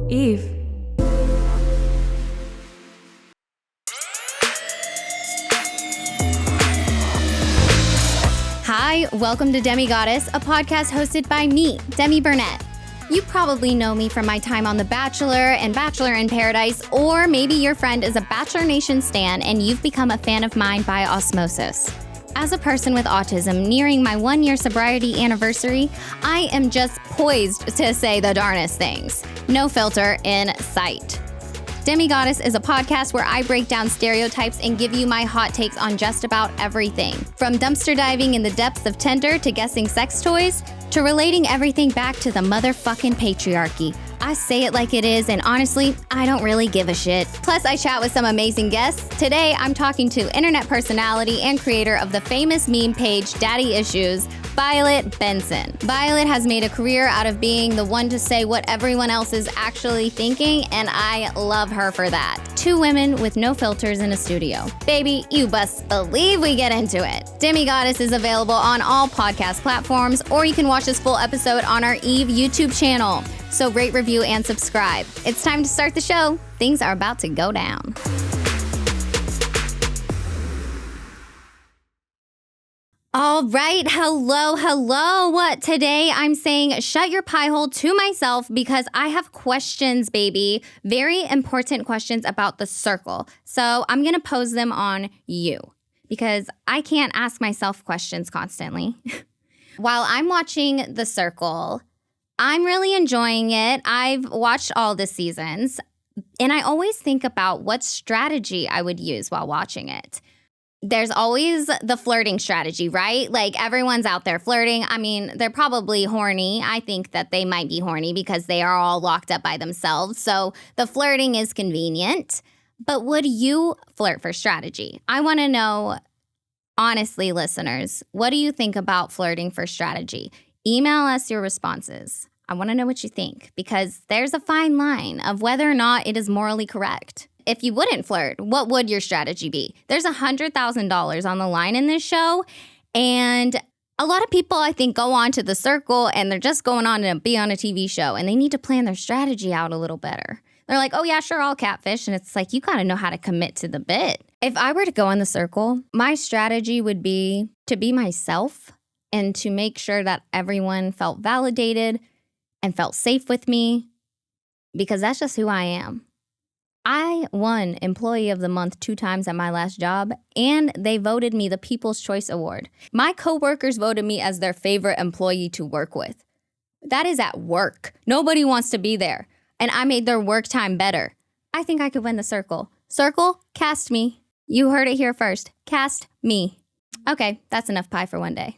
Eve. Hi, welcome to Demigoddess, a podcast hosted by me, Demi Burnett. You probably know me from my time on The Bachelor and Bachelor in Paradise, or maybe your friend is a Bachelor Nation stan and you've become a fan of mine by osmosis. As a person with autism nearing my 1-year sobriety anniversary, I am just poised to say the darnest things. No filter in sight. Demigoddess is a podcast where I break down stereotypes and give you my hot takes on just about everything. From dumpster diving in the depths of Tinder to guessing sex toys, to relating everything back to the motherfucking patriarchy. I say it like it is, and honestly, I don't really give a shit. Plus, I chat with some amazing guests. Today, I'm talking to internet personality and creator of the famous meme page Daddy Issues, Violet Benson. Violet has made a career out of being the one to say what everyone else is actually thinking, and I love her for that. 2 women with no filters in a studio. Baby, you best believe we get into it. Demigoddess is available on all podcast platforms, or you can watch this full episode on our Eve YouTube channel. So rate, review, and subscribe. It's time to start the show. Things are about to go down. All right, hello. Today I'm saying shut your piehole to myself because I have questions, baby. Very important questions about the circle. So I'm going to pose them on you because I can't ask myself questions constantly. While I'm watching the circle, I'm really enjoying it. I've watched all the seasons, and I always think about what strategy I would use while watching it. There's always the flirting strategy, right? Like everyone's out there flirting. I mean, they're probably horny. I think that they might be horny because they are all locked up by themselves. So the flirting is convenient. But would you flirt for strategy? I want to know, honestly, listeners, what do you think about flirting for strategy? Email us your responses. I want to know what you think because there's a fine line of whether or not it is morally correct. If you wouldn't flirt, what would your strategy be? There's $100,000 on the line in this show, and a lot of people, I think, go on to the circle and they're just going on to be on a TV show, and they need to plan their strategy out a little better. They're like, oh yeah, sure, I'll catfish, and it's like, you got to know how to commit to the bit. If I were to go on the circle, my strategy would be to be myself and to make sure that everyone felt validated and felt safe with me, because that's just who I am. I won Employee of the Month 2 times at my last job, and they voted me the People's Choice Award. My coworkers voted me as their favorite employee to work with. That is at work. Nobody wants to be there, and I made their work time better. I think I could win the circle. Circle, cast me. You heard it here first. Cast me. Okay, that's enough pie for one day.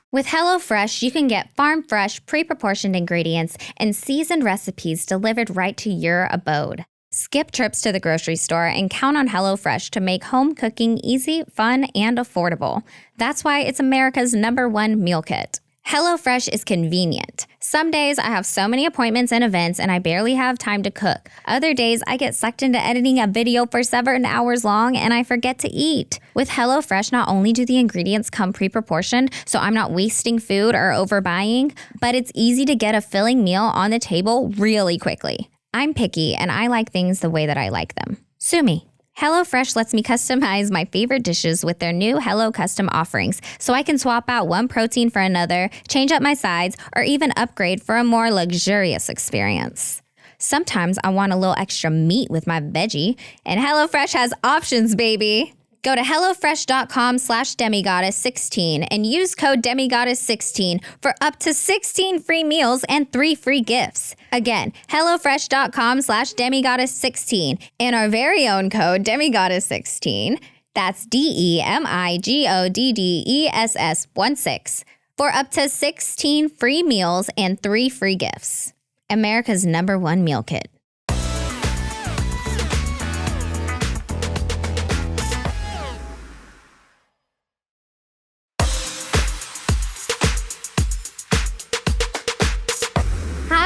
With HelloFresh, you can get farm-fresh, pre-proportioned ingredients and seasoned recipes delivered right to your abode. Skip trips to the grocery store and count on HelloFresh to make home cooking easy, fun, and affordable. That's why it's America's #1 meal kit. HelloFresh is convenient. Some days I have so many appointments and events and I barely have time to cook. Other days I get sucked into editing a video for 7 hours long and I forget to eat. With HelloFresh, not only do the ingredients come pre-proportioned, so I'm not wasting food or overbuying, but it's easy to get a filling meal on the table really quickly. I'm picky and I like things the way that I like them. Sue me. HelloFresh lets me customize my favorite dishes with their new Hello Custom offerings, so I can swap out one protein for another, change up my sides, or even upgrade for a more luxurious experience. Sometimes I want a little extra meat with my veggie, and HelloFresh has options, baby. Go to HelloFresh.com/Demigoddess16 and use code Demigoddess16 for up to 16 free meals and 3 free gifts. Again, HelloFresh.com/Demigoddess16 and our very own code Demigoddess16. That's DEMIGODDESS16 for up to 16 free meals and 3 free gifts. America's #1 meal kit.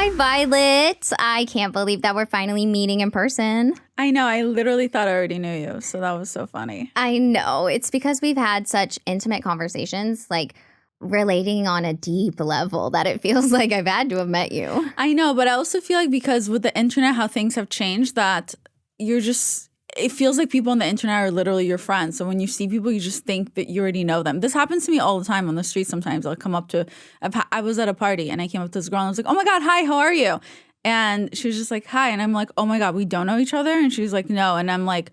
Hi, Violet. I can't believe that we're finally meeting in person. I know. I literally thought I already knew you, so that was so funny. I know. It's because we've had such intimate conversations. Like, relating on a deep level that it feels like I've had to have met you. I know, but I also feel like because with the internet, how things have changed, that it feels like people on the internet are literally your friends. So when you see people, you just think that you already know them. This happens to me all the time on the street sometimes. I'll come up to, I was at a party and I came up to this girl and I was like, oh my God, hi, how are you? And she was just like, hi. And I'm like, oh my God, we don't know each other? And she's like, no. And I'm like,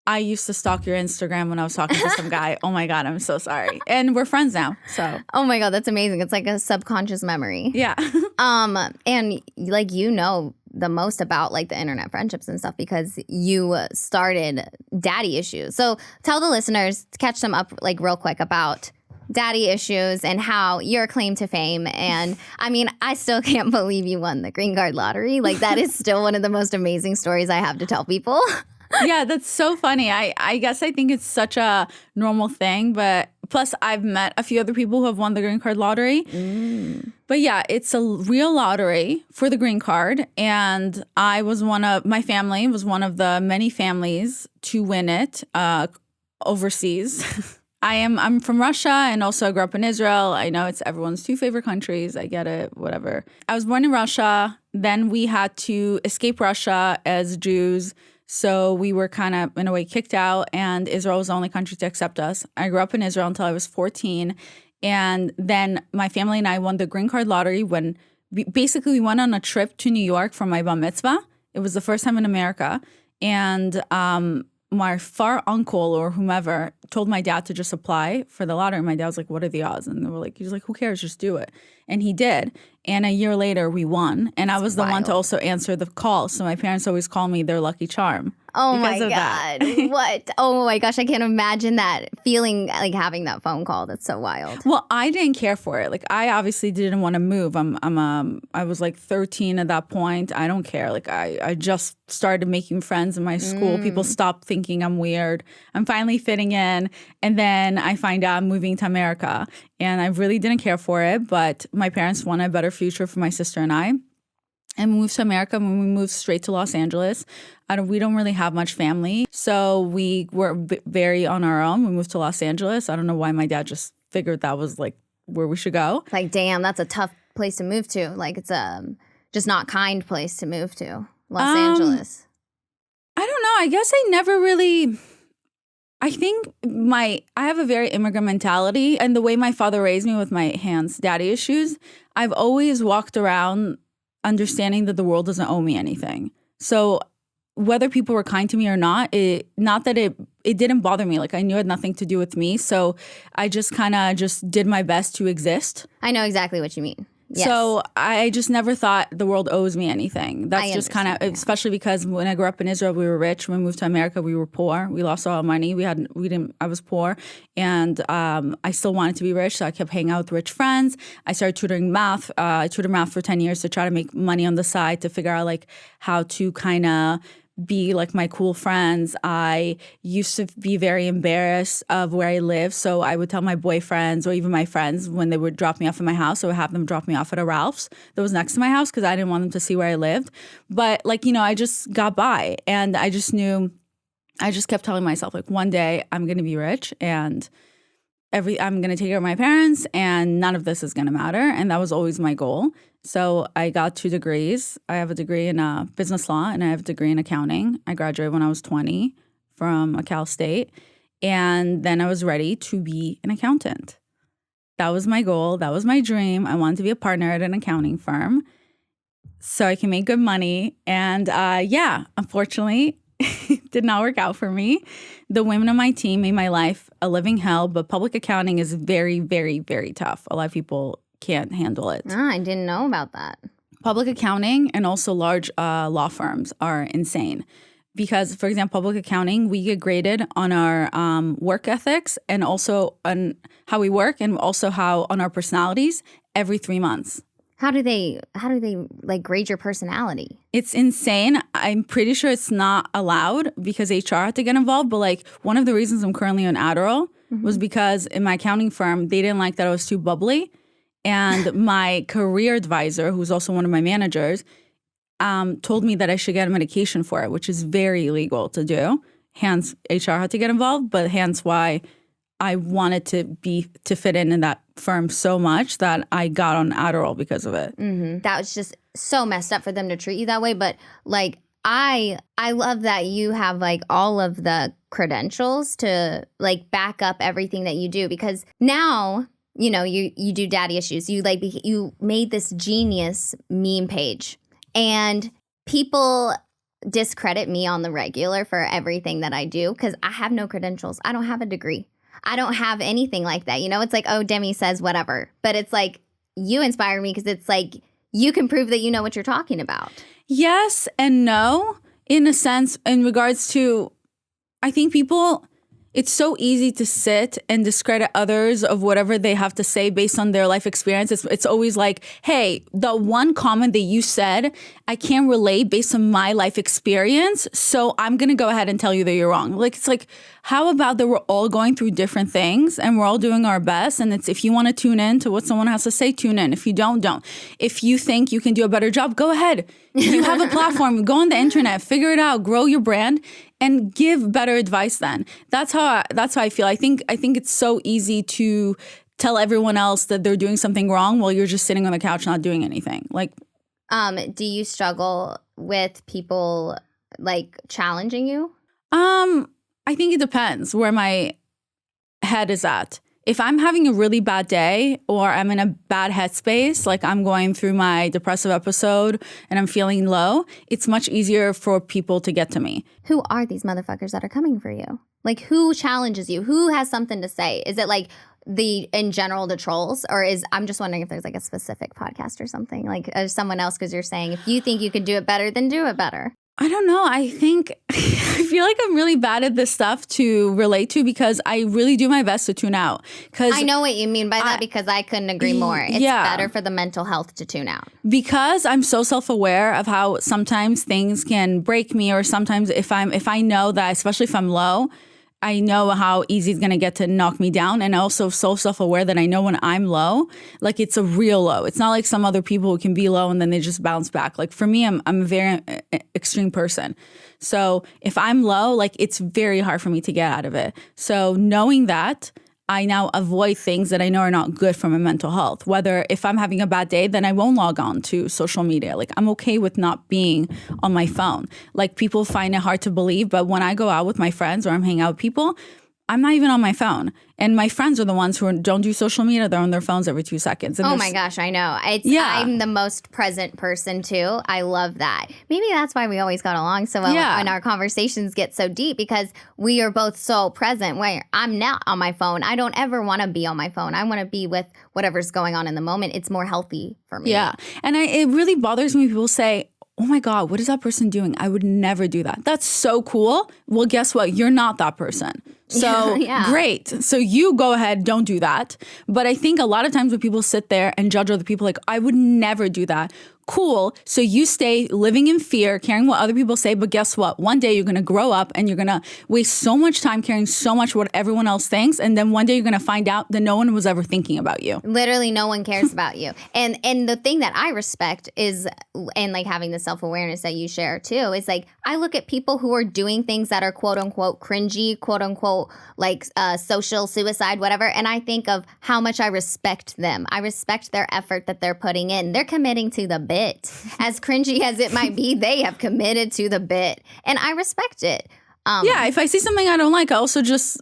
I used to stalk your Instagram when I was talking to some guy. Oh my God, I'm so sorry. And we're friends now. So. Oh my God, that's amazing. It's like a subconscious memory. Yeah. And like the most about like the internet friendships and stuff because you started daddy issues. So tell the listeners, catch them up like real quick about daddy issues and how your claim to fame. And I mean, I still can't believe you won the green card lottery. Like that is still one of the most amazing stories I have to tell people. Yeah, that's so funny. I guess I think it's such a normal thing, but plus I've met a few other people who have won the green card lottery. But yeah, it's a real lottery for the green card. And my family was one of the many families to win it overseas. I'm from Russia and also I grew up in Israel. I know it's everyone's two favorite countries. I get it, whatever. I was born in Russia. Then we had to escape Russia as Jews. So we were kind of, in a way, kicked out, and Israel was the only country to accept us. I grew up in Israel until I was 14, and then my family and I won the green card lottery when basically we went on a trip to New York for my bar mitzvah. It was the first time in America, and my far uncle or whomever told my dad to just apply for the lottery. My dad was like, what are the odds? And they were like, he's like, who cares? Just do it. And he did. And a year later, we won. And I was the one to also answer the call. So my parents always call me their lucky charm. Oh my God. What? Oh my gosh. I can't imagine that feeling like having that phone call. That's so wild. Well, I didn't care for it. Like I obviously didn't want to move. I was like 13 at that point. I don't care. Like I just started making friends in my school. People stopped thinking I'm weird. I'm finally fitting in. And then I find out I'm moving to America. And I really didn't care for it. But my parents wanted a better future for my sister and I. And we moved to America. When we moved straight to Los Angeles, we don't really have much family. So we were very on our own. We moved to Los Angeles. I don't know why my dad just figured that was like where we should go. Like, damn, that's a tough place to move to. Like, it's a just not kind place to move to, Los Angeles. I don't know. I guess I never really... I think I have a very immigrant mentality. And the way my father raised me with my daddy issues, I've always walked around understanding that the world doesn't owe me anything. So whether people were kind to me or not, it didn't bother me. Like I knew it had nothing to do with me. So I just kind of just did my best to exist. I know exactly what you mean. Yes. So I just never thought the world owes me anything. That's just kind of, especially because when I grew up in Israel, we were rich. When we moved to America, we were poor. We lost all our money. I was poor, and I still wanted to be rich. So I kept hanging out with rich friends. I started tutoring math. I tutored math for 10 years to try to make money on the side to figure out like how to kind of be like my cool friends. I used to be very embarrassed of where I live. So I would tell my boyfriends or even my friends when they would drop me off at my house, I would have them drop me off at a Ralph's that was next to my house because I didn't want them to see where I lived. But like, I just got by, and I just kept telling myself like one day I'm going to be rich and I'm going to take care of my parents and none of this is going to matter. And that was always my goal. So I got 2 degrees. I have a degree in business law and I have a degree in accounting. I graduated when I was 20 from Cal State. And then I was ready to be an accountant. That was my goal. That was my dream. I wanted to be a partner at an accounting firm so I can make good money. And unfortunately, it did not work out for me. The women on my team made my life a living hell, but public accounting is very, very, very tough. A lot of people can't handle it. I didn't know about that. Public accounting and also large law firms are insane. Because, for example, public accounting, we get graded on our work ethics and also on how we work and also how on our personalities every 3 months. How do they like grade your personality? It's insane. I'm pretty sure it's not allowed because HR had to get involved. But like one of the reasons I'm currently on Adderall was because in my accounting firm, they didn't like that I was too bubbly. And my career advisor, who's also one of my managers, told me that I should get a medication for it, which is very illegal to do. Hence, HR had to get involved, but hence why I wanted to fit in that firm so much that I got on Adderall because of it. Mm-hmm. That was just so messed up for them to treat you that way. But like, I love that you have like all of the credentials to like back up everything that you do, because now, you know, you do daddy issues. You made this genius meme page, and people discredit me on the regular for everything that I do because I have no credentials. I don't have a degree. I don't have anything like that. You know, it's like, oh, Demi says whatever. But it's like, you inspire me because it's like, you can prove that you know what you're talking about. Yes and no, in a sense, in regards to, I think people, it's so easy to sit and discredit others of whatever they have to say based on their life experience. It's always like, hey, the one comment that you said, I can't relate based on my life experience, so I'm going to go ahead and tell you that you're wrong. Like, it's like, how about that we're all going through different things and we're all doing our best, and it's, if you want to tune in to what someone has to say, tune in. If you don't. If you think you can do a better job, go ahead. You have a platform, go on the internet, figure it out, grow your brand, and give better advice then. That's how I feel. I think it's so easy to tell everyone else that they're doing something wrong while you're just sitting on the couch not doing anything. Like, do you struggle with people like challenging you? I think it depends where my head is at. If I'm having a really bad day or I'm in a bad headspace, like I'm going through my depressive episode and I'm feeling low, it's much easier for people to get to me. Who are these motherfuckers that are coming for you? Like, who challenges you? Who has something to say? Is it like in general, the trolls? Or I'm just wondering if there's like a specific podcast or something, like someone else, because you're saying if you think you can do it better, then do it better. I don't know. I think I feel like I'm really bad at this stuff to relate to because I really do my best to tune out. Because I know what you mean by that, because I couldn't agree more. It's better for the mental health to tune out. Because I'm so self-aware of how sometimes things can break me, or sometimes if I know that, especially if I'm low, I know how easy it's going to get to knock me down. And also so self-aware that I know when I'm low, like it's a real low. It's not like some other people who can be low and then they just bounce back. Like for me, I'm a very extreme person. So if I'm low, like it's very hard for me to get out of it. So knowing that, I now avoid things that I know are not good for my mental health. Whether if I'm having a bad day, then I won't log on to social media. Like I'm okay with not being on my phone. Like people find it hard to believe, but when I go out with my friends or I'm hanging out with people, I'm not even on my phone. And my friends are the ones who don't do social media. They're on their phones every 2 seconds. And oh my gosh, I know. I'm the most present person too. I love that. Maybe that's why we always got along so well and our conversations get so deep, because we are both so present. Where I'm not on my phone. I don't ever want to be on my phone. I want to be with whatever's going on in the moment. It's more healthy for me. Yeah. And it really bothers me when people say, oh my God, what is that person doing? I would never do that. That's so cool. Well, guess what? You're not that person. So great. So you go ahead, don't do that. But I think a lot of times when people sit there and judge other people, like, I would never do that. Cool. So you stay living in fear, caring what other people say. But guess what? One day you're going to grow up and you're going to waste so much time caring so much what everyone else thinks. And then one day you're going to find out that no one was ever thinking about you. Literally no one cares about you. And the thing that I respect is, and like having the self-awareness that you share too, is like, I look at people who are doing things that are quote unquote cringy, quote unquote, like social suicide, whatever. And I think of how much I respect them. I respect their effort that they're putting in. They're committing to the bit. As cringy as it might be, they have committed to the bit. And I respect it. If I see something I don't like, I also just,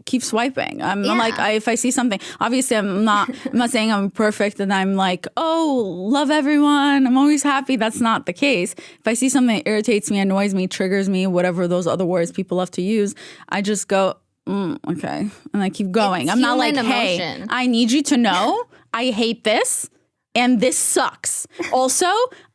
keep swiping. I'm like, if I see something, obviously I'm not saying I'm perfect and I'm like, oh, love everyone, I'm always happy. That's not the case. If I see something that irritates me, annoys me, triggers me, whatever those other words people love to use, I just go, okay. And I keep going. I'm not like, hey, I need you to know I hate this. And this sucks. Also,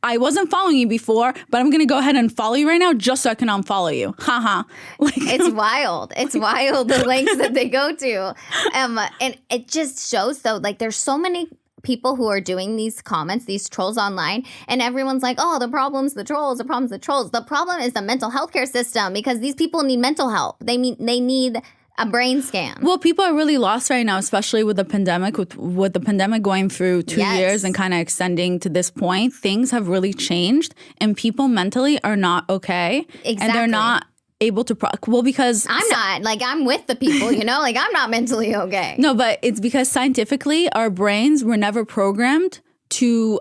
I wasn't following you before, but I'm going to go ahead and follow you right now just so I can unfollow you. Haha. It's wild. It's wild, the lengths that they go to. And it just shows, though, like there's so many people who are doing these comments, these trolls online, and everyone's like, oh, the problem's the trolls, the problem's the trolls. The problem is the mental health care system, because these people need mental help. They need a brain scan. Well, people are really lost right now, especially with the pandemic. With the pandemic going through 2 years and kind of extending to this point, things have really changed and people mentally are not okay. Exactly. And they're not able to because I'm not. Like, I'm with the people, you know? Like, I'm not mentally okay. No, but it's because scientifically our brains were never programmed to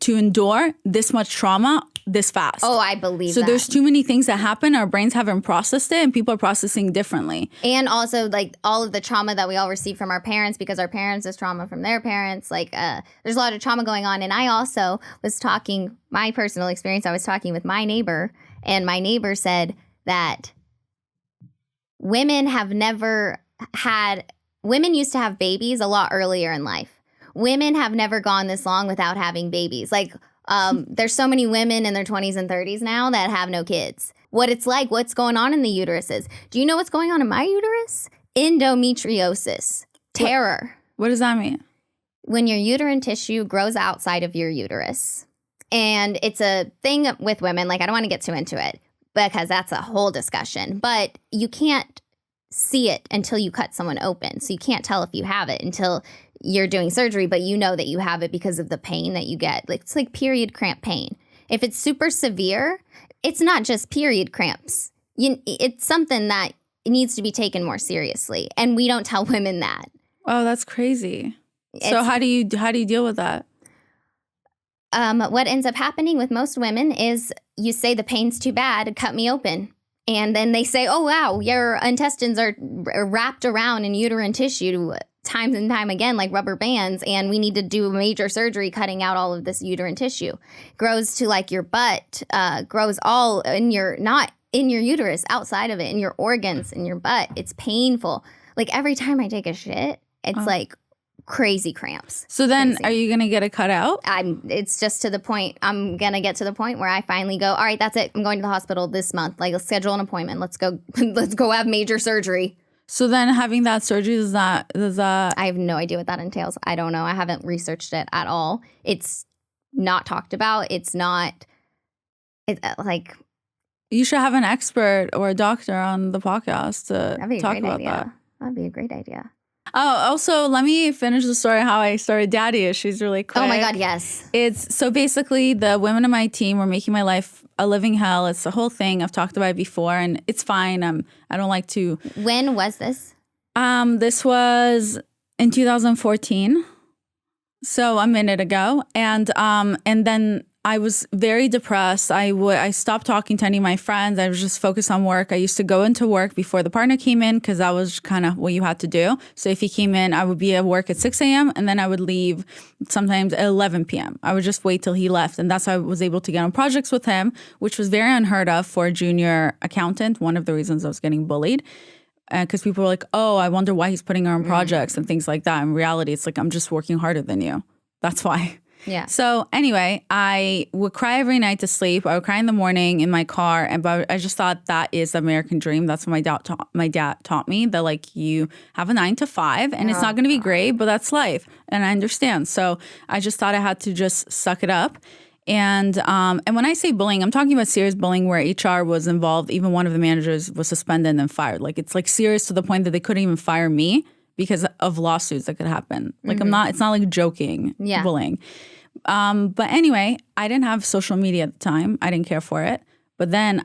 endure this much trauma this fast. Oh, I believe so that. There's too many things that happen. Our brains haven't processed it, and people are processing differently. And also, like, all of the trauma that we all receive from our parents, because our parents is trauma from their parents. Like, there's a lot of trauma going on. And I also was talking, my personal experience, I was talking with my neighbor, and my neighbor said that women used to have babies a lot earlier in life. Women have never gone this long without having babies. Like, there's so many women in their 20s and 30s now that have no kids. What it's like, what's going on in the uteruses. Do you know what's going on in my uterus? Endometriosis. Terror. What does that mean? When your uterine tissue grows outside of your uterus. And it's a thing with women. Like, I don't want to get too into it because that's a whole discussion. But you can't see it until you cut someone open. So you can't tell if you have it until you're doing surgery, but you know that you have it because of the pain that you get. Like, it's like period cramp pain. If it's super severe, it's not just period cramps. It's something that needs to be taken more seriously, and we don't tell women that. Oh, that's crazy. So how do you deal with that? What ends up happening with most women is you say the pain's too bad, cut me open. And then they say, oh, wow, your intestines are wrapped around in uterine tissue time and time again, like rubber bands, and we need to do major surgery cutting out all of this uterine tissue. Grows to like your butt, grows all in not in your uterus, outside of it, in your organs, in your butt. It's painful. Like, every time I take a shit, it's like crazy cramps. So then are you going to get it cut out? It's just to the point, I'm going to get to the point where I finally go, all right, that's it. I'm going to the hospital this month. Like, let's schedule an appointment. Let's go have major surgery. So then having that surgery, does that I have no idea what that entails. I don't know. I haven't researched it at all. It's not talked about. It's like, you should have an expert or a doctor on the podcast to talk about that. That'd be a great idea. Oh, also, let me finish the story how I started daddy issues really quick. Oh my God, yes. It's so basically the women on my team were making my life a living hell. It's the whole thing. I've talked about it before, and it's fine. I don't like to. When was this? This was in 2014, so a minute ago, and then I was very depressed. I stopped talking to any of my friends. I was just focused on work. I used to go into work before the partner came in because that was kind of what you had to do. So if he came in, I would be at work at 6 a.m. and then I would leave sometimes at 11 p.m. I would just wait till he left. And that's how I was able to get on projects with him, which was very unheard of for a junior accountant. One of the reasons I was getting bullied. Because people were like, oh, I wonder why he's putting her on projects and things like that. In reality, it's like, I'm just working harder than you. That's why. Yeah. So anyway, I would cry every night to sleep. I would cry in the morning in my car, but I just thought that is the American dream. That's what my dad taught me, that like you have a 9 to 5 and it's not going to be great, but that's life, and I understand. So I just thought I had to just suck it up. And when I say bullying, I'm talking about serious bullying where HR was involved. Even one of the managers was suspended and then fired. Like, it's like serious to the point that they couldn't even fire me because of lawsuits that could happen. Like, it's not like joking bullying. But anyway, I didn't have social media at the time. I didn't care for it. But then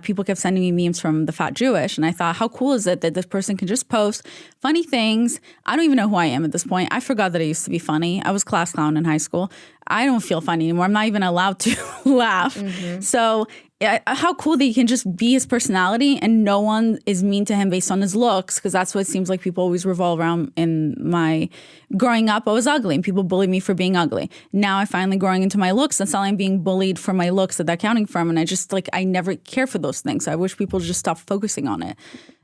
people kept sending me memes from the Fat Jewish. And I thought, how cool is it that this person can just post funny things? I don't even know who I am at this point. I forgot that I used to be funny. I was class clown in high school. I don't feel funny anymore. I'm not even allowed to laugh. So how cool that he can just be his personality and no one is mean to him based on his looks, because that's what it seems like people always revolve around. In my growing up, I was ugly and people bullied me for being ugly. Now I'm finally growing into my looks and suddenly I'm being bullied for my looks at that accounting firm, and I just I never care for those things. I wish people just stop focusing on it.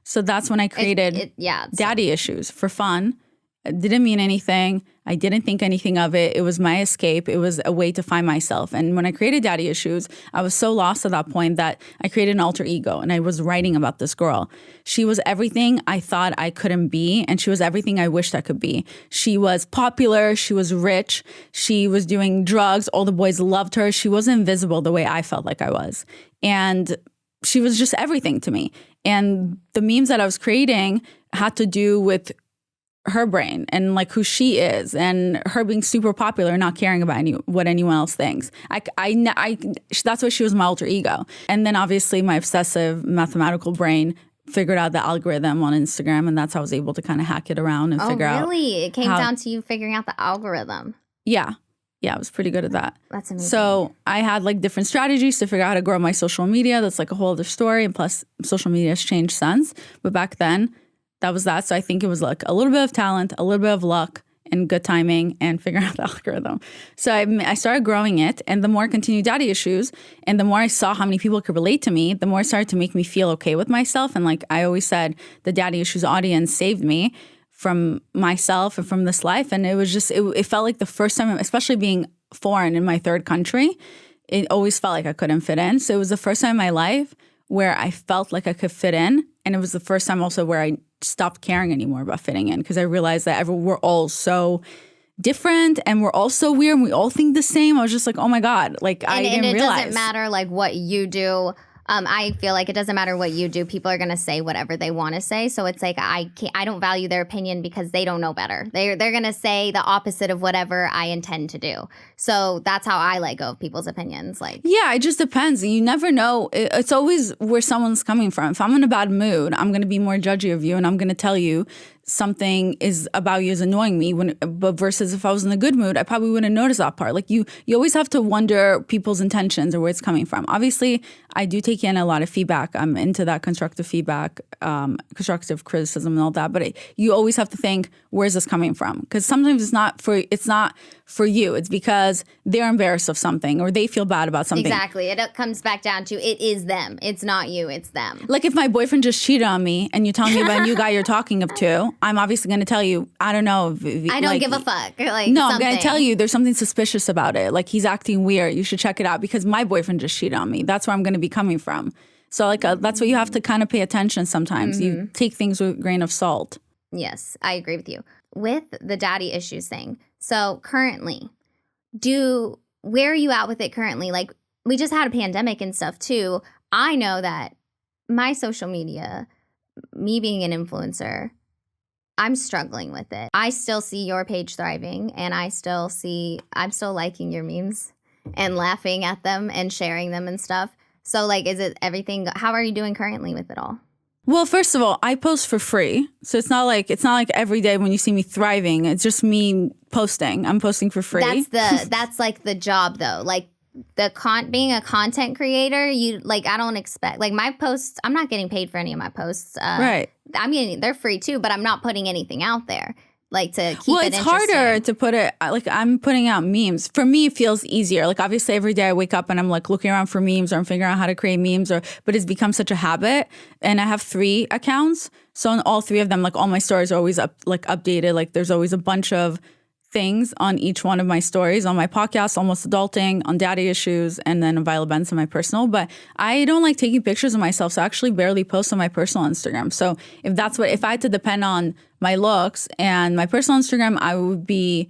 So that's when I created Daddy Issues for fun. It didn't mean anything. I didn't think anything of it. It was my escape. It was a way to find myself. And when I created Daddy Issues, I was so lost at that point that I created an alter ego. And I was writing about this girl. She was everything I thought I couldn't be. And she was everything I wished I could be. She was popular. She was rich. She was doing drugs. All the boys loved her. She was invisible the way I felt like I was. And she was just everything to me. And the memes that I was creating had to do with her brain and like who she is and her being super popular, not caring about what anyone else thinks. That's why she was my alter ego. And then obviously my obsessive mathematical brain figured out the algorithm on Instagram, and that's how I was able to kind of hack it around and figure out. Oh, really? It came down to you figuring out the algorithm. Yeah. Yeah, I was pretty good at that. That's amazing. So I had like different strategies to figure out how to grow my social media. That's like a whole other story. And plus social media has changed since. But back then, that was that. So I think it was like a little bit of talent, a little bit of luck, and good timing, and figuring out the algorithm. So I started growing it. And the more I continued daddy issues, and the more I saw how many people could relate to me, the more it started to make me feel okay with myself. And like I always said, the daddy issues audience saved me from myself and from this life. And it was just, it felt like the first time, especially being foreign in my third country, it always felt like I couldn't fit in. So it was the first time in my life where I felt like I could fit in. And it was the first time also where I stopped caring anymore about fitting in, because I realized that we're all so different and we're all so weird and we all think the same. I was just like, oh my God, like I didn't realize. And it doesn't matter like what you do. I feel like it doesn't matter what you do. People are going to say whatever they want to say. So it's like I don't value their opinion because they don't know better. They're going to say the opposite of whatever I intend to do. So that's how I let go of people's opinions. Like, yeah, it just depends. You never know. It's always where someone's coming from. If I'm in a bad mood, I'm going to be more judgy of you, and I'm going to tell you something is about you is annoying me. But versus if I was in a good mood, I probably wouldn't notice that part. Like you always have to wonder people's intentions or where it's coming from. Obviously, I do take in a lot of feedback. I'm into that constructive feedback, constructive criticism and all that. But you always have to think, where's this coming from? Because sometimes it's not for you. It's because they're embarrassed of something or they feel bad about something. Exactly. It comes back down to it is them. It's not you. It's them. Like if my boyfriend just cheated on me and you're telling me about a new guy you're talking to, I'm obviously going to tell you, I don't know. I don't give a fuck. Like, no, something. I'm going to tell you there's something suspicious about it. Like he's acting weird. You should check it out because my boyfriend just cheated on me. That's where I'm going to be coming from. So like that's what you have to kind of pay attention sometimes. Mm-hmm. You take things with a grain of salt. Yes, I agree with you. With the daddy issues thing. So currently, where are you at with it currently? Like we just had a pandemic and stuff too. I know that my social media, me being an influencer, I'm struggling with it. I still see your page thriving and I'm still liking your memes and laughing at them and sharing them and stuff. So like, is it everything? How are you doing currently with it all? Well, first of all, I post for free. So it's not like every day when you see me thriving, it's just me posting. I'm posting for free. That's like the job though. Like being a content creator, I don't expect like my posts, I'm not getting paid for any of my posts. Right. They're free too, but I'm not putting anything out there. Like to keep well, it's harder to put it, like I'm putting out memes. For me, it feels easier. Like obviously every day I wake up and I'm like looking around for memes or I'm figuring out how to create memes but it's become such a habit. And I have 3 accounts. So on all 3 of them, like all my stories are always updated. Like there's always a bunch of things on each one of my stories, on my podcast, Almost Adulting, on daddy issues, and then on Violet Benson, my personal. But I don't like taking pictures of myself, so I actually barely post on my personal Instagram. So if I had to depend on my looks and my personal Instagram, I would be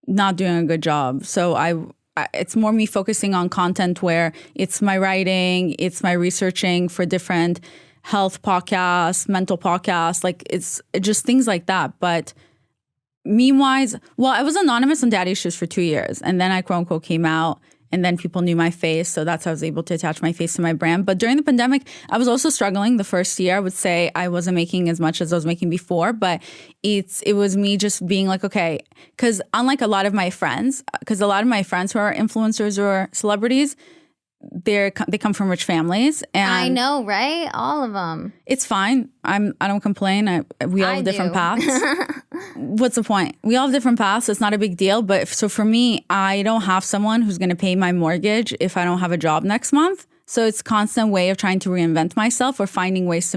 not doing a good job. So it's more me focusing on content where it's my writing, it's my researching for different health podcasts, mental podcasts, like it's just things like that. But meme-wise, well, I was anonymous on daddy issues for 2 years. And then I quote-unquote came out and then people knew my face. So that's how I was able to attach my face to my brand. But during the pandemic, I was also struggling. The first year, I would say I wasn't making as much as I was making before. But it was me just being like, okay, because unlike a lot of my friends who are influencers or celebrities, they come from rich families, and I know, right? All of them. It's fine. I don't complain. We all have different paths. What's the point? We all have different paths. It's not a big deal. But so for me, I don't have someone who's going to pay my mortgage if I don't have a job next month. So it's a constant way of trying to reinvent myself or finding ways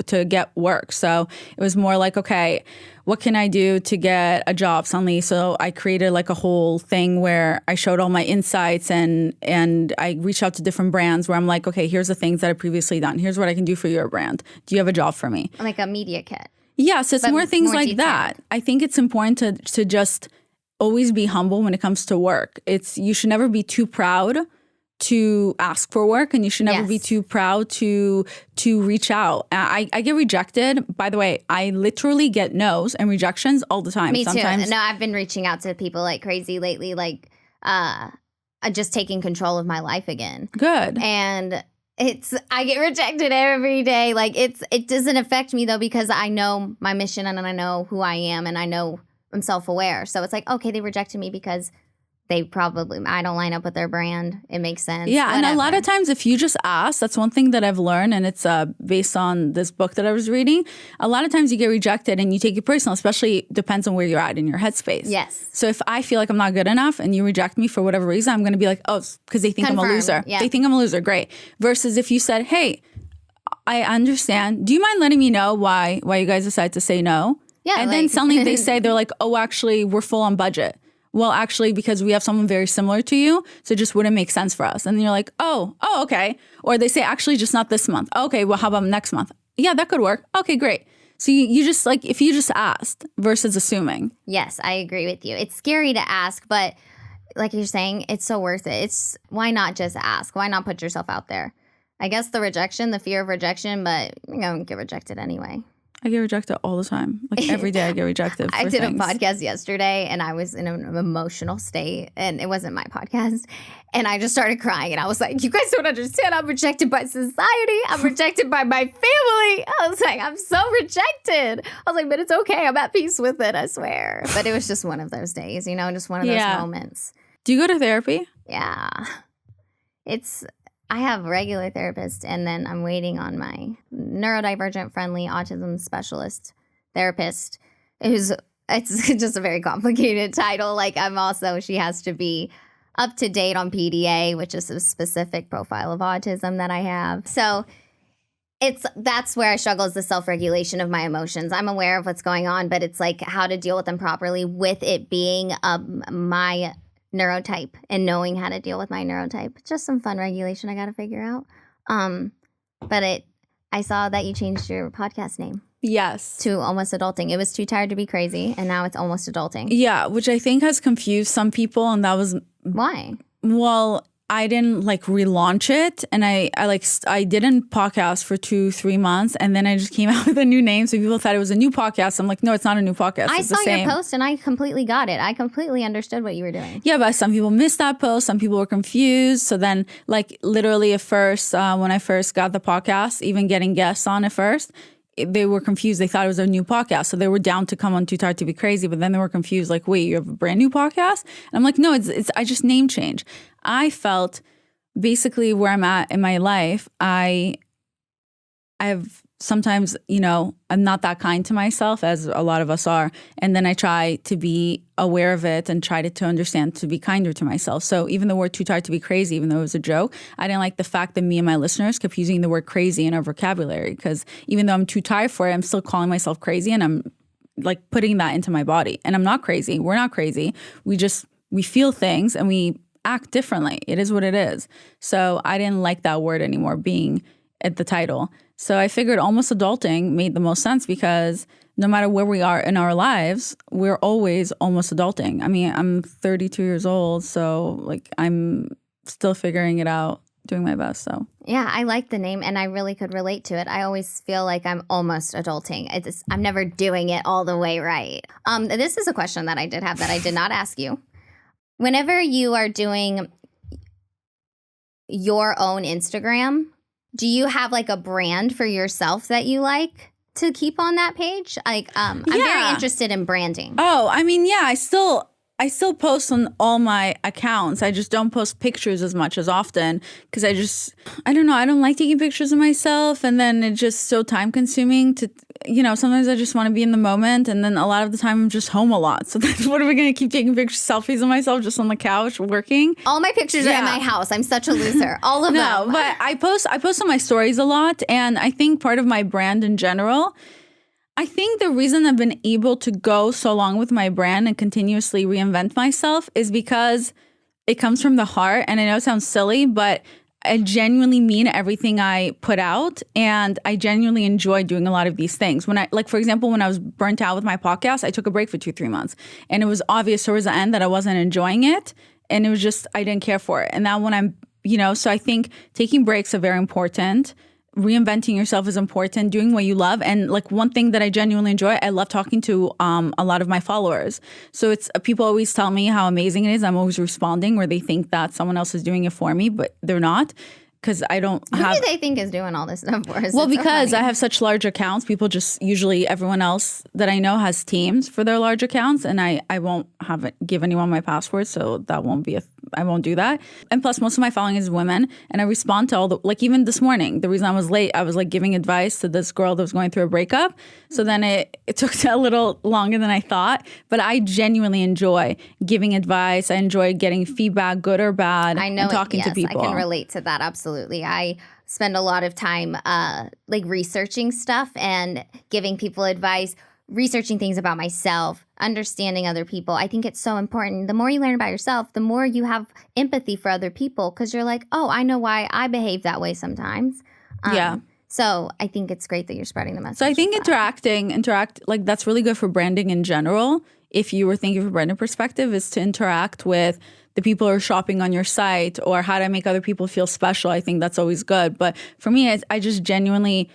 to get work. So it was more like, okay, what can I do to get a job suddenly? So I created like a whole thing where I showed all my insights and I reached out to different brands where I'm like, okay, here's the things that I've previously done. Here's what I can do for your brand. Do you have a job for me? Like a media kit. Yeah, so it's more things like that. I think it's important to just always be humble when it comes to work. You should never be too proud to ask for work, and you should never be too proud to reach out. I get rejected. By the way, I literally get no's and rejections all the time. Me too. No, I've been reaching out to people like crazy lately, like just taking control of my life again. Good. And I get rejected every day. Like it doesn't affect me though, because I know my mission and I know who I am and I know I'm self-aware. So it's like, okay, they rejected me because I don't line up with their brand. It makes sense. Yeah, whatever. And a lot of times if you just ask, that's one thing that I've learned, and it's based on this book that I was reading. A lot of times you get rejected and you take it personal, especially depends on where you're at in your headspace. Yes. So if I feel like I'm not good enough and you reject me for whatever reason, I'm going to be like, oh, because they think I'm a loser. Yeah. They think I'm a loser. Great. Versus if you said, hey, I understand. Do you mind letting me know why you guys decide to say no? Yeah. And then suddenly they say, they're like, oh, actually, we're full on budget. Well, actually, because we have someone very similar to you, so it just wouldn't make sense for us. And then you're like, oh, okay. Or they say, actually, just not this month. Okay, well, how about next month? Yeah, that could work. Okay, great. So you just like, if you just asked versus assuming. Yes, I agree with you. It's scary to ask, but like you're saying, it's so worth it. Why not just ask? Why not put yourself out there? I guess the fear of rejection, but you're going to get rejected anyway. I get rejected all the time. Like every day I get rejected for I did things. A podcast yesterday and I was in an emotional state and it wasn't my podcast. And I just started crying and I was like, you guys don't understand. I'm rejected by society. I'm rejected by my family. I was like, I'm so rejected. I was like, but it's okay. I'm at peace with it, I swear. But it was just one of those days, just one of those moments. Do you go to therapy? Yeah. I have a regular therapist, and then I'm waiting on my neurodivergent friendly autism specialist therapist, it's just a very complicated title. Like she has to be up to date on PDA, which is a specific profile of autism that I have. So that's where I struggle, is the self-regulation of my emotions. I'm aware of what's going on, but it's like how to deal with them properly with it being my neurotype and knowing how to deal with my neurotype. Just some fun regulation I got to figure out. But I saw that you changed your podcast name. Yes. To Almost Adulting. It was Too Tired to Be Crazy, and now it's Almost Adulting. Yeah, which I think has confused some people, and that was... Why? Well, I didn't relaunch it, and I didn't podcast for 2-3 months, and then I just came out with a new name, so people thought it was a new podcast. I'm like, no, it's not a new podcast. I saw your post and I completely got it. I completely understood what you were doing. Yeah, but some people missed that post. Some people were confused. So then, literally at first, when I first got the podcast, even getting guests on at first, they were confused. They thought it was a new podcast. So they were down to come on Too Tired to Be Crazy, but then they were confused. Like, wait, you have a brand new podcast? And I'm like, no, I just name change. I felt basically where I'm at in my life, I've sometimes, I'm not that kind to myself, as a lot of us are. And then I try to be aware of it and try to understand, to be kinder to myself. So even the word Too Tired to Be Crazy, even though it was a joke, I didn't like the fact that me and my listeners kept using the word crazy in our vocabulary, because even though I'm too tired for it, I'm still calling myself crazy, and I'm putting that into my body. And I'm not crazy. We're not crazy. We feel things and we act differently. It is what it is. So I didn't like that word anymore being at the title. So I figured Almost Adulting made the most sense, because no matter where we are in our lives, we're always almost adulting. I mean, I'm 32 years old, so I'm still figuring it out, doing my best. So yeah, I like the name, and I really could relate to it. I always feel like I'm almost adulting. I'm never doing it all the way right. This is a question that I did have that I did not ask you. Whenever you are doing your own Instagram, do you have a brand for yourself that you like to keep on that page? I'm very interested in branding. Oh, I mean, yeah, I still post on all my accounts. I just don't post pictures as much as often, because I don't know. I don't like taking pictures of myself, and then it's just so time consuming to, sometimes I just want to be in the moment, and then a lot of the time I'm just home a lot. So then what are we going to keep taking selfies of myself just on the couch working? All my pictures are in my house. I'm such a loser. All of them. No, but I post on my stories a lot, and I think part of my brand in general, I think the reason I've been able to go so long with my brand and continuously reinvent myself is because it comes from the heart. And I know it sounds silly, but I genuinely mean everything I put out, and I genuinely enjoy doing a lot of these things. When for example, when I was burnt out with my podcast, I took a break for 2-3 months, and it was obvious towards the end that I wasn't enjoying it, and it was just, I didn't care for it. And now when I'm, So I think taking breaks are very important. Reinventing yourself is important, doing what you love. And like one thing that I genuinely enjoy, I love talking to a lot of my followers. So it's people always tell me how amazing it is. I'm always responding where they think that someone else is doing it for me, but they're not. Because I don't have... Who do they think is doing all this stuff for us? Well, because I have such large accounts, people just usually everyone else that I know has teams for their large accounts, and I won't give anyone my password, so that won't be I won't do that. And plus, most of my following is women, and I respond to all the, like even this morning, the reason I was late, I was like giving advice to this girl that was going through a breakup. So then it took a little longer than I thought, but I genuinely enjoy giving advice. I enjoy getting feedback, good or bad, and talking to people. I can relate to that, absolutely. I spend a lot of time like researching stuff and giving people advice, researching things about myself, understanding other people. I think it's so important. The more you learn about yourself, the more you have empathy for other people because you're like, oh, I know why I behave that way sometimes. So I think it's great that you're spreading the message. So I think interact, like that's really good for branding in general. If you were thinking from a branding perspective, is to interact with the people who are shopping on your site or how to make other people feel special. I think that's always good. But for me, I just genuinely,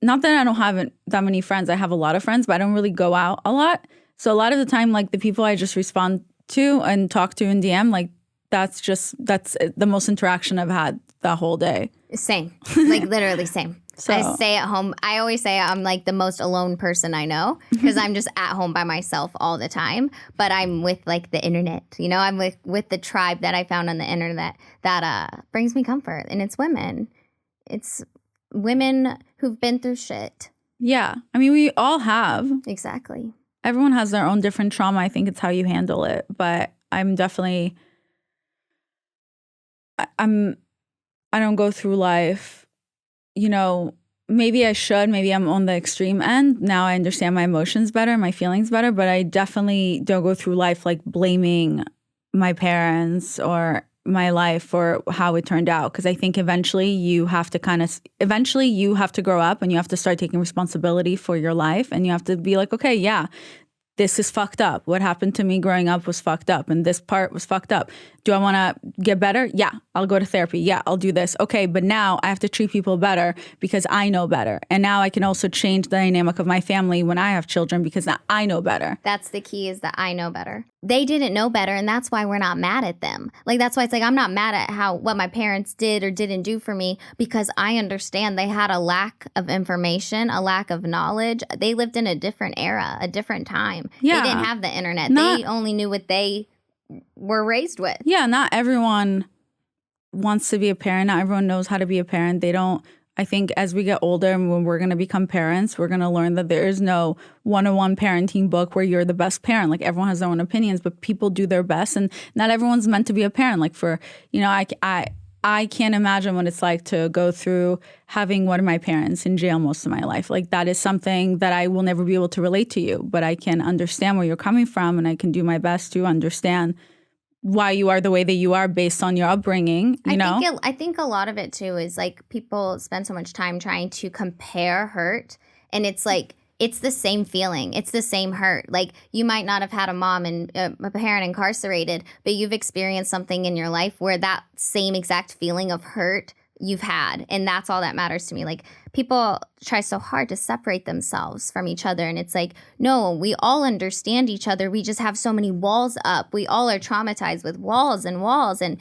not that I don't have that many friends. I have a lot of friends, but I don't really go out a lot. So a lot of the time, like the people I just respond to and talk to in DM, like that's the most interaction I've had that whole day. Same, like literally same. So I stay at home. I always say I'm like the most alone person I know because I'm just at home by myself all the time. But I'm with like the internet, I'm with the tribe that I found on the internet that brings me comfort. And it's women. It's women who've been through shit. Yeah. I mean, we all have. Exactly. Everyone has their own different trauma. I think it's how you handle it. But I'm definitely, I don't go through life, maybe I should. Maybe I'm on the extreme end. Now I understand my emotions better, my feelings better. But I definitely don't go through life like blaming my parents or my life for how it turned out, because I think eventually you have to grow up and you have to start taking responsibility for your life, and you have to be like, okay, yeah, this is fucked up. What happened to me growing up was fucked up, and this part was fucked up. Do I want to get better? Yeah, I'll go to therapy. Yeah, I'll do this. Okay, but now I have to treat people better because I know better. And now I can also change the dynamic of my family when I have children because now I know better. That's the key, is that I know better. They didn't know better, and that's why we're not mad at them. Like, that's why it's like I'm not mad at what my parents did or didn't do for me, because I understand they had a lack of information, a lack of knowledge. They lived in a different era, a different time. Yeah. They didn't have the internet. They only knew what they were raised with. Yeah, not everyone wants to be a parent. Not everyone knows how to be a parent. They don't. I think as we get older and when we're going to become parents, we're going to learn that there is no one-on-one parenting book where you're the best parent. Like, everyone has their own opinions, but people do their best, and not everyone's meant to be a parent. Like, I can't imagine what it's like to go through having one of my parents in jail most of my life. Like, that is something that I will never be able to relate to you, but I can understand where you're coming from, and I can do my best to understand why you are the way that you are based on your upbringing, I think a lot of it too is like people spend so much time trying to compare hurt, and it's like it's the same feeling. It's the same hurt. Like, you might not have had a mom and a parent incarcerated, but you've experienced something in your life where that same exact feeling of hurt you've had. And that's all that matters to me. Like, people try so hard to separate themselves from each other. And it's like, no, we all understand each other. We just have so many walls up. We all are traumatized with walls and walls. And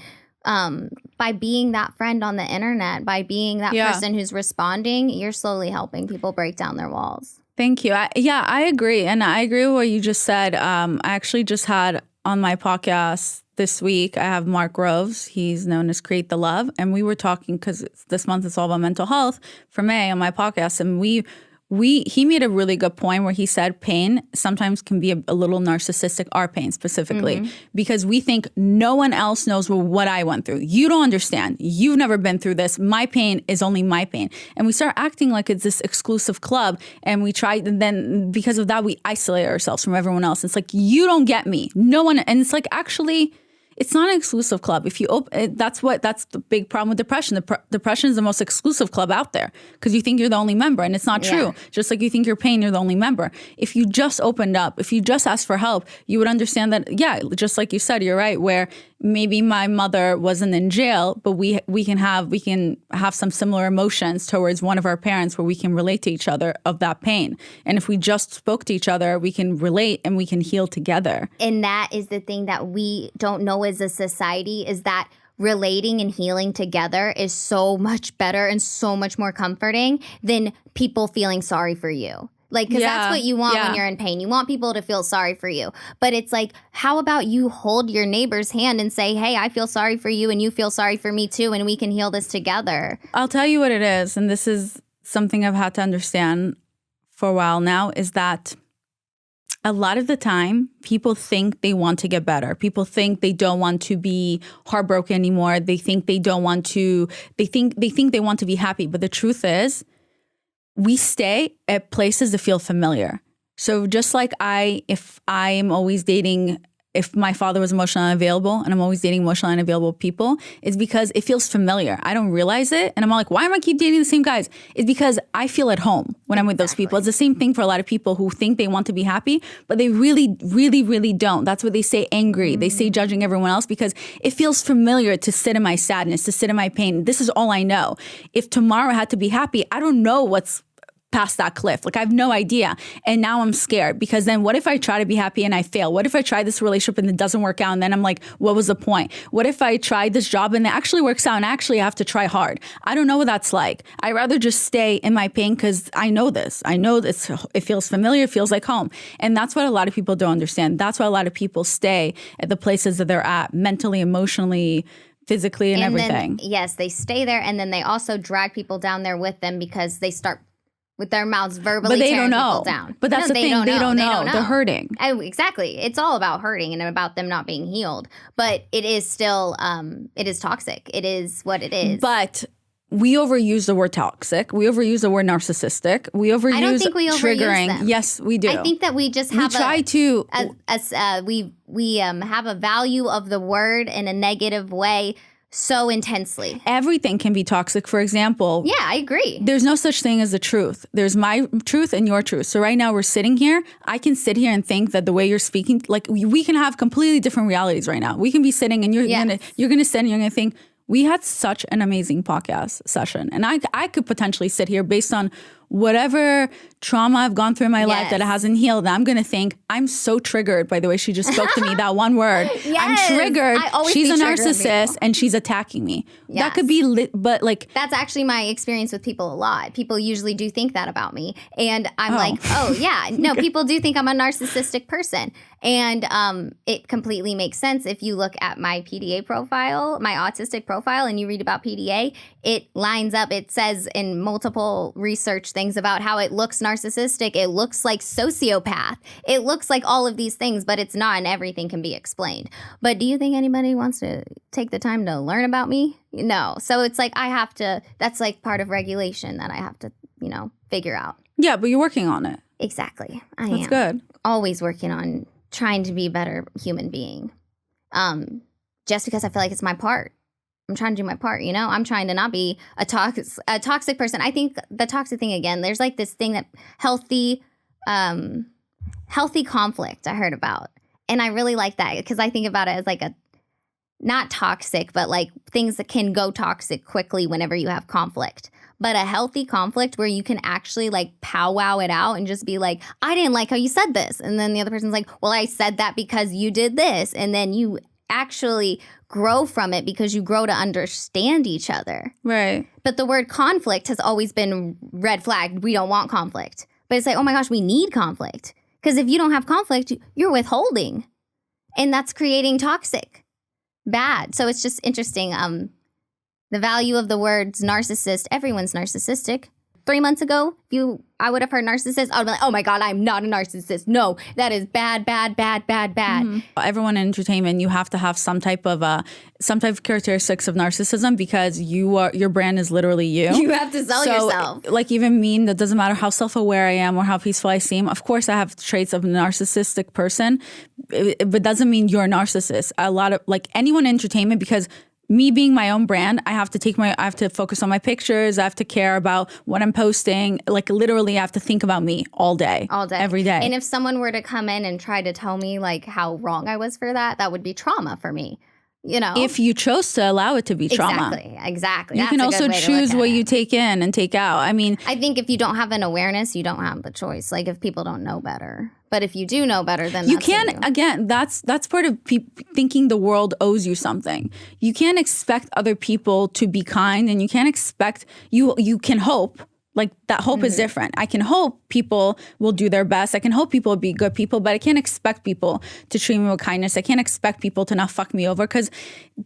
by being that friend on the internet, by being that person who's responding, you're slowly helping people break down their walls. Thank you. I agree. And I agree with what you just said. I actually just had on my podcast this week, I have Mark Groves. He's known as Create the Love. And we were talking, because this month it's all about mental health, for May on my podcast. And he made a really good point where he said pain sometimes can be a little narcissistic, our pain specifically, because we think no one else knows what I went through. You don't understand. You've never been through this. My pain is only my pain. And we start acting like it's this exclusive club, and we try, and then because of that, we isolate ourselves from everyone else. It's like, you don't get me. No one, and it's like, actually, it's not an exclusive club. If you open, that's the big problem with depression. Depression is the most exclusive club out there because you think you're the only member, and it's not true. Just like you think you're pain, you're the only member. If you just opened up, if you just asked for help, you would understand that, just like you said, you're right, where maybe my mother wasn't in jail, but we can have some similar emotions towards one of our parents where we can relate to each other of that pain. And if we just spoke to each other, we can relate and we can heal together. And that is the thing that we don't know as a society, is that relating and healing together is so much better and so much more comforting than people feeling sorry for you. Like, because that's what you want when you're in pain. You want people to feel sorry for you. But it's like, how about you hold your neighbor's hand and say, hey, I feel sorry for you and you feel sorry for me too, and we can heal this together. I'll tell you what it is, and this is something I've had to understand for a while now, is that a lot of the time, people think they want to get better. People think they don't want to be heartbroken anymore. They think they don't want to, they think they want to be happy. But the truth is, we stay at places that feel familiar. So just like if my father was emotionally unavailable and I'm always dating emotionally unavailable people, it's because it feels familiar. I don't realize it. And I'm like, why am I keep dating the same guys? It's because I feel at home when I'm with those people. It's the same thing for a lot of people who think they want to be happy, but they really, really, really don't. That's what they say angry. They say judging everyone else because it feels familiar to sit in my sadness, to sit in my pain. This is all I know. If tomorrow I had to be happy, I don't know what's past that cliff. Like, I have no idea. And now I'm scared because then what if I try to be happy and I fail? What if I try this relationship and it doesn't work out? And then I'm like, what was the point? What if I tried this job and it actually works out and actually have to try hard? I don't know what that's like. I'd rather just stay in my pain because I know this. I know it feels familiar. It feels like home. And that's what a lot of people don't understand. That's why a lot of people stay at the places that they're at mentally, emotionally, physically, and everything. Then, yes, they stay there. And then they also drag people down there with them because they start with their mouths verbally tearing people down. But that's the thing. They don't know. They're hurting. Exactly. It's all about hurting and about them not being healed. But it is still, it is toxic. It is what it is. But we overuse the word toxic. We overuse the word narcissistic. We overuse I don't think we overuse triggering. Them. Yes, we do. I think that we just have we have a value of the word in a negative way so intensely. Everything can be toxic. For example. Yeah, I agree. There's no such thing as the truth. There's my truth and your truth. So right now we're sitting here. I can sit here and think that the way you're speaking, like we can have completely different realities right now. We can be sitting and you're gonna sit and you're gonna think, we had such an amazing podcast session. And I could potentially sit here based on whatever trauma I've gone through in my life that hasn't healed. I'm going to think, I'm so triggered by the way she just spoke to me, that one word. Yes, I'm triggered. She's a narcissist and she's attacking me. Yes. That could be but like. That's actually my experience with people a lot. People usually do think that about me. And I'm like, oh yeah. No, people do think I'm a narcissistic person. And it completely makes sense if you look at my PDA profile, my autistic profile, and you read about PDA, it lines up. It says in multiple research things about how it looks narcissistic. It looks like sociopath. It looks like all of these things, but it's not, and everything can be explained. But do you think anybody wants to take the time to learn about me? No. So it's like that's like part of regulation that I have to, figure out. Yeah, but you're working on it. Exactly. That's good. Always working on trying to be a better human being. Just because I feel like it's my part. I'm trying to do my part, I'm trying to not be a toxic person. I think the toxic thing, again, there's like this thing that healthy conflict I heard about. And I really like that because I think about it as like not toxic, but like things that can go toxic quickly whenever you have conflict. But a healthy conflict where you can actually like powwow it out and just be like, I didn't like how you said this. And then the other person's like, well, I said that because you did this. And then you actually grow from it because you grow to understand each other. Right. But the word conflict has always been red flagged. We don't want conflict. But it's like, oh my gosh, we need conflict. Because if you don't have conflict, you're withholding. And that's creating toxic. Bad. So it's just interesting. The value of the words narcissist, everyone's narcissistic. 3 months ago, I would have heard narcissist, I would be like, oh my God, I'm not a narcissist. No, that is bad, bad, bad, bad, bad. Mm-hmm. Everyone in entertainment, you have to have some type of characteristics of narcissism because your brand is literally you. You have to sell yourself. Like even me, that doesn't matter how self-aware I am or how peaceful I seem. Of course, I have traits of a narcissistic person, but doesn't mean you're a narcissist. A lot of like anyone in entertainment, because me being my own brand, I have to focus on my pictures. I have to care about what I'm posting. Like literally, I have to think about me all day, every day. And if someone were to come in and try to tell me like how wrong I was for that would be trauma for me. You know, if you chose to allow it to be trauma. Exactly. You can also choose what you take in and take out. I mean, I think if you don't have an awareness, you don't have the choice. Like if people don't know better. But if you do know better, then you can't. Again, that's part of thinking the world owes you something. You can't expect other people to be kind, and you can't expect you can hope. Like that hope is different. I can hope people will do their best. I can hope people will be good people, but I can't expect people to treat me with kindness. I can't expect people to not fuck me over because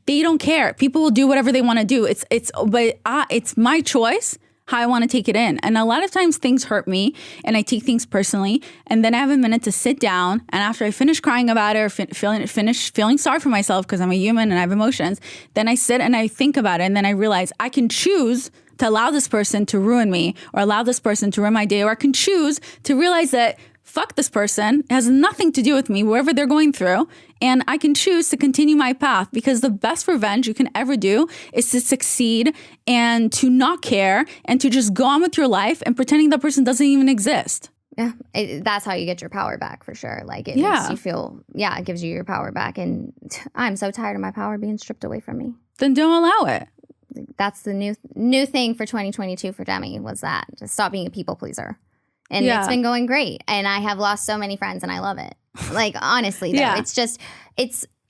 they don't care. People will do whatever they want to do. It's my choice how I want to take it in. And a lot of times things hurt me and I take things personally. And then I have a minute to sit down. And after I finish crying about it or finish feeling sorry for myself because I'm a human and I have emotions, then I sit and I think about it. And then I realize I can choose to allow this person to ruin me or allow this person to ruin my day. Or I can choose to realize that fuck this person. It has nothing to do with me, wherever they're going through. And I can choose to continue my path because the best revenge you can ever do is to succeed and to not care and to just go on with your life and pretending that person doesn't even exist. Yeah, that's how you get your power back for sure. Like it makes you feel, it gives you your power back. And I'm so tired of my power being stripped away from me. Then don't allow it. That's the new thing for 2022 for Demi was that. Just stop being a people pleaser. And it's been going great. And I have lost so many friends and I love it. Like, honestly, though,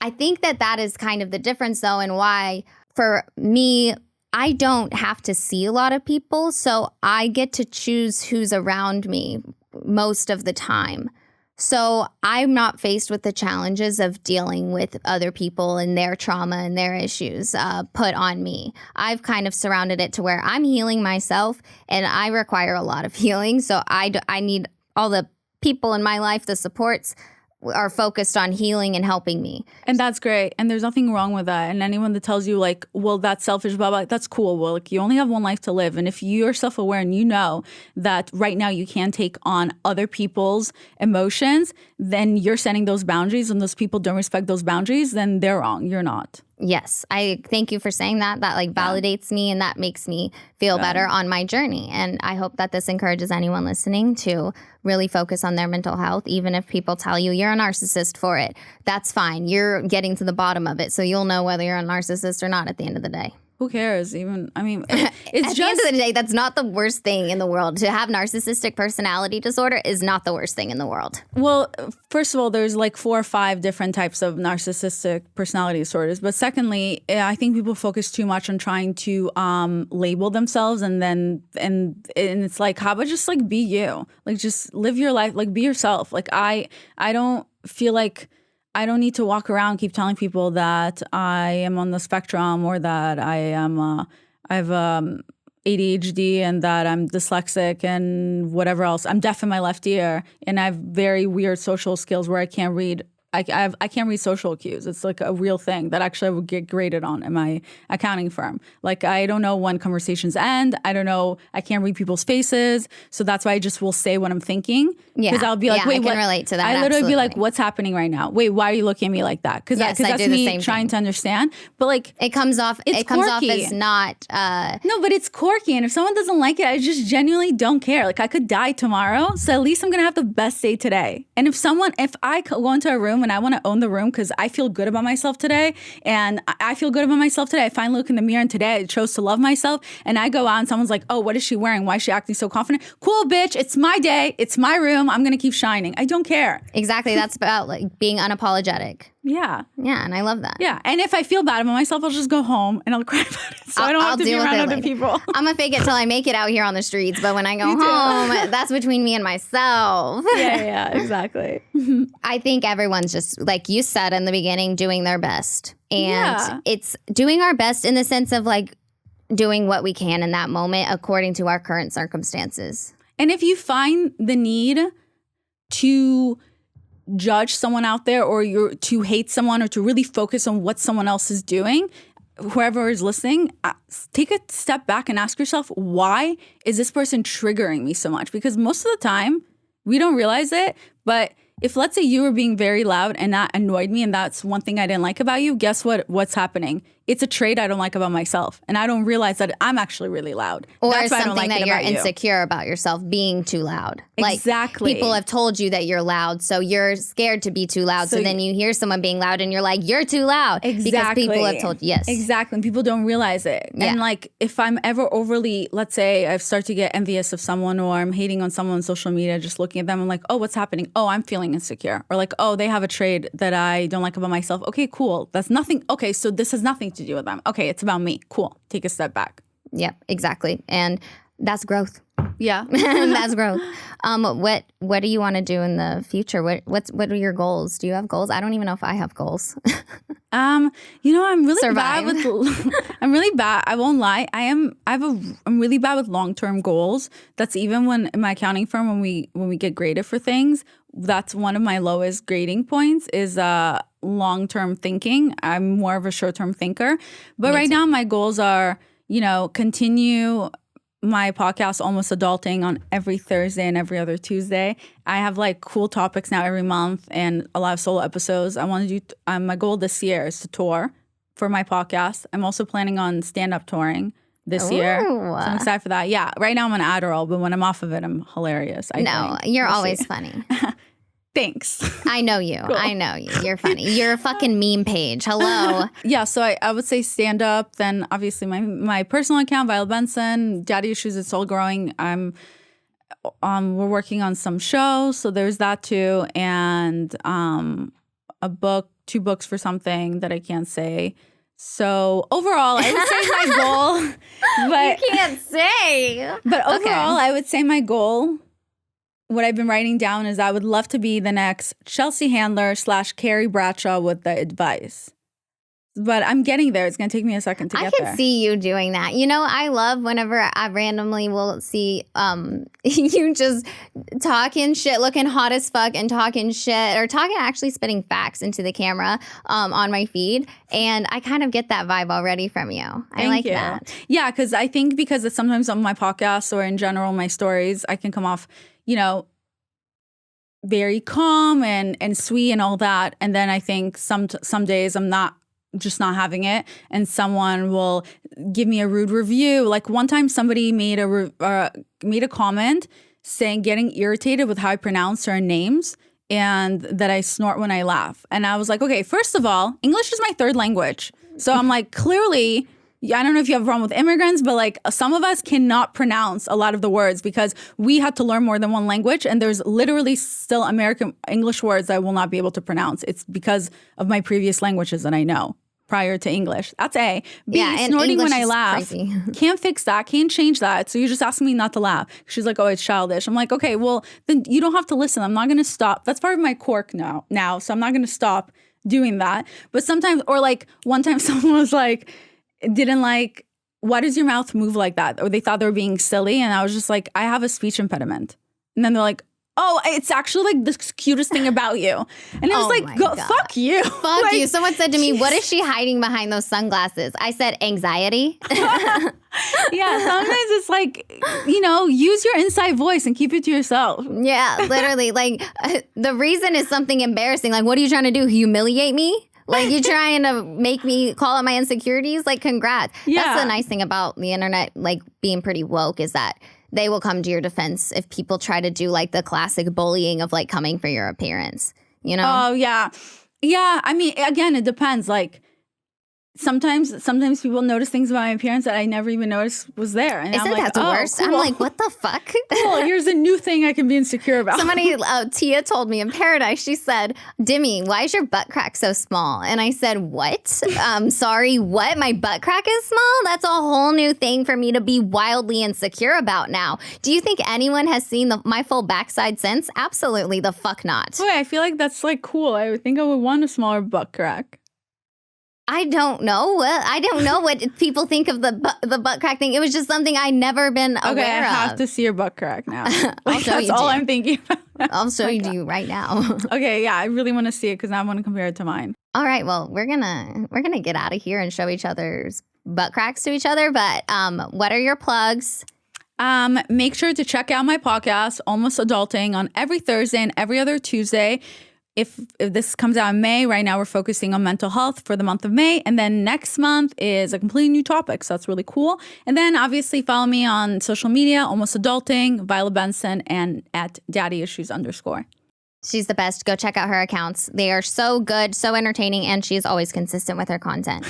I think that is kind of the difference, though, and why for me, I don't have to see a lot of people. So I get to choose who's around me most of the time. So I'm not faced with the challenges of dealing with other people and their trauma and their issues put on me. I've kind of surrounded it to where I'm healing myself and I require a lot of healing. So I need all the people in my life, the supports are focused on healing and helping me. And that's great. And there's nothing wrong with that. And anyone that tells you like, well, that's selfish, blah, blah, that's cool. Well, like you only have one life to live. And if you're self-aware and you know that right now you can't take on other people's emotions, then you're setting those boundaries and those people don't respect those boundaries, then they're wrong. You're not. Yes. I thank you for saying that. That like validates me and that makes me feel better on my journey. And I hope that this encourages anyone listening to really focus on their mental health. Even if people tell you you're a narcissist for it, that's fine. You're getting to the bottom of it. So you'll know whether you're a narcissist or not at the end of the day. Who cares? Even, I mean, it's at the end of the day, that's not the worst thing in the world. To have narcissistic personality disorder is not the worst thing in the world. Well, first of all, there's like 4 or 5 different types of narcissistic personality disorders. But secondly, I think people focus too much on trying to label themselves and it's like, how about just like be you? Like just live your life, like be yourself. Like I don't feel like I don't need to walk around keep telling people that I am on the spectrum or that I have ADHD and that I'm dyslexic and whatever else. I'm deaf in my left ear and I have very weird social skills where I can't read. I can't read social cues. It's like a real thing that actually I would get graded on in my accounting firm. Like I don't know when conversations end. I don't know. I can't read people's faces. So that's why I just will say what I'm thinking. Yeah. Because I'll be like, wait, I can relate to that. I literally be like, what's happening right now? Wait, why are you looking at me like that? Because that's me trying to understand. But like it comes off as not no, but it's quirky. And if someone doesn't like it, I just genuinely don't care. Like I could die tomorrow. So at least I'm gonna have the best day today. And if I go into a room and I want to own the room because I feel good about myself today and I feel good about myself today. I finally look in the mirror and today I chose to love myself and I go out and someone's like, oh, what is she wearing? Why is she acting so confident? Cool, bitch. It's my day. It's my room. I'm going to keep shining. I don't care. Exactly. That's about like being unapologetic. Yeah. Yeah. And I love that. Yeah. And if I feel bad about myself, I'll just go home and I'll cry about it. So I don't have to be around other people. I'm going to fake it till I make it out here on the streets. But when I go home, that's between me and myself. Yeah, exactly. I think everyone's just, like you said in the beginning, doing their best. And it's doing our best in the sense of like, doing what we can in that moment according to our current circumstances. And if you find the need to judge someone out there, or to hate someone, or to really focus on what someone else is doing, whoever is listening, take a step back and ask yourself, why is this person triggering me so much? Because most of the time, we don't realize it, but if, let's say, you were being very loud and that annoyed me, and that's one thing I didn't like about you, guess what's happening? It's a trait I don't like about myself, and I don't realize that I'm actually really loud. Or that's why something I don't like that you're you. insecure about yourself, being too loud. Exactly. Like, people have told you that you're loud, so you're scared to be too loud. So then you hear someone being loud and you're like, you're too loud. Exactly. Because people have told you. Yes. Exactly. And people don't realize it. Yeah. And like, if I'm ever overly, let's say I start to get envious of someone, or I'm hating on someone on social media, just looking at them, I'm like, oh, what's happening? Oh, I'm feeling insecure. Or like, oh, they have a trait that I don't like about myself. Okay, cool. That's nothing. Okay, so this has nothing to do with them. Okay, it's about me. Cool. Take a step back. Yep, exactly. And that's growth. Yeah. That's growth. What do you want to do in the future? What are your goals? Do you have goals? I don't even know if I have goals. I'm really bad with I'm really bad. I won't lie. I'm really bad with long-term goals. That's even when in my accounting firm, when we get graded for things, that's one of my lowest grading points is long-term thinking. I'm more of a short-term thinker. But right now my goals are, continue my podcast, Almost Adulting, on every Thursday and every other Tuesday. I have like cool topics now every month and a lot of solo episodes. I want to do, my goal this year is to tour for my podcast. I'm also planning on stand-up touring this year. So I'm excited for that. Yeah, right now I'm on Adderall, but when I'm off of it, I'm hilarious. You're always funny. Thanks. I know you. Cool. I know you. You're funny. You're a fucking meme page. Hello. Yeah, so I would say stand up. Then obviously my personal account, Violet Benson, Daddy Issues, it's all growing. We're working on some shows, so there's that too, and a book, 2 books for something that I can't say. So overall, I would say my goal. But you can't say. But overall, I would say my goal, what I've been writing down, is I would love to be the next Chelsea Handler / Carrie Bradshaw with the advice. But I'm getting there. It's going to take me a second to get there. I can see you doing that. I love whenever I randomly will see you just talking shit, looking hot as fuck and talking shit, or actually spitting facts into the camera on my feed. And I kind of get that vibe already from you. I like that. Yeah, because I think because sometimes on my podcasts or in general my stories, I can come off, very calm and sweet and all that. And then I think some days I'm not having it, and someone will give me a rude review. Like one time somebody made a comment saying, getting irritated with how I pronounce certain names and that I snort when I laugh. And I was like, okay, first of all, English is my 3rd language. So I'm like, clearly, I don't know if you have a problem with immigrants, but like some of us cannot pronounce a lot of the words because we had to learn more than one language. And there's literally still American English words I will not be able to pronounce. It's because of my previous languages that I know prior to English. That's A. B, snorting English when I laugh. Can't fix that. Can't change that. So you're just asking me not to laugh. She's like, oh, it's childish. I'm like, okay, well, then you don't have to listen. I'm not going to stop. That's part of my quirk now. So I'm not going to stop doing that. But sometimes, or like one time someone was like, didn't like, why does your mouth move like that? Or they thought they were being silly. And I was just like, I have a speech impediment. And then they're like, oh, it's actually like the cutest thing about you. And I was like, fuck you. Fuck like, you. Someone said to me, what is she hiding behind those sunglasses? I said, anxiety. Yeah, sometimes it's like, use your inside voice and keep it to yourself. Yeah, literally. Like the reason is something embarrassing. Like, what are you trying to do? Humiliate me? Like, you trying to make me call out my insecurities? Like, congrats. Yeah. That's the nice thing about the internet, like being pretty woke, is that they will come to your defense if people try to do like the classic bullying of like coming for your appearance, Oh, yeah. Yeah. I mean, again, it depends. Like sometimes people notice things about my appearance that I never even noticed was there. And Isn't that the worst? Cool. I'm like, what the fuck? Cool. Here's a new thing I can be insecure about. Somebody, Tia told me in Paradise, she said, Demi, why is your butt crack so small? And I said, what? Sorry, what? My butt crack is small? That's a whole new thing for me to be wildly insecure about now. Do you think anyone has seen my full backside since? Absolutely the fuck not. Boy, I feel like that's like cool. I would think I would want a smaller butt crack. I don't know. I don't know what people think of the butt crack thing. It was just something I never been aware of. Okay, I have to see your butt crack now. I'll show That's you. all I'm thinking about. I'll show you to you right now. Okay, yeah, I really want to see it because I want to compare it to mine. All right, well, we're gonna get out of here and show each other's butt cracks to each other. But what are your plugs? Make sure to check out my podcast, Almost Adulting, on every Thursday and every other Tuesday. If this comes out in May, right now we're focusing on mental health for the month of May. And then next month is a completely new topic. So that's really cool. And then obviously follow me on social media, Almost Adulting, Violet Benson, and at @daddyissues_. She's the best. Go check out her accounts. They are so good, so entertaining, and she's always consistent with her content.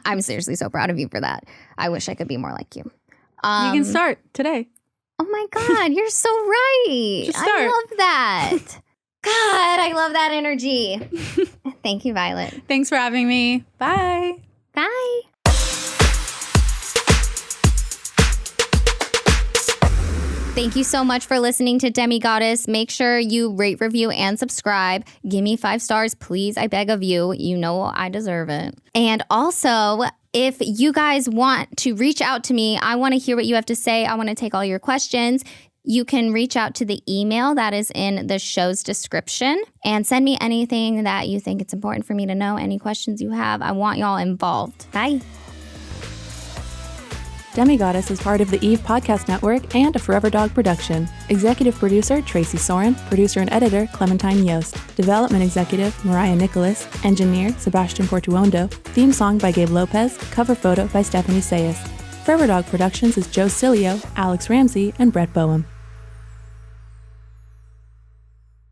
I'm seriously so proud of you for that. I wish I could be more like you. You can start today. Oh my God, you're so right. Just start. I love that. God, I love that energy. Thank you, Violet. Thanks for having me. Bye. Bye. Thank you so much for listening to Demigoddess. Make sure you rate, review, and subscribe. Give me 5 stars, please. I beg of you. You know I deserve it. And also, if you guys want to reach out to me, I want to hear what you have to say. I want to take all your questions. You can reach out to the email that is in the show's description and send me anything that you think it's important for me to know, any questions you have. I want y'all involved. Bye. Demigoddess is part of the Eve Podcast Network and a Forever Dog production. Executive producer, Tracy Soren. Producer and editor, Clementine Yost. Development executive, Mariah Nickolas. Engineer, Sebastian Portuondo. Theme song by Gabe Lopez. Cover photo by Stephanie Saias. Forever Dog Productions is Joe Cilio, Alex Ramsey, and Brett Boehm.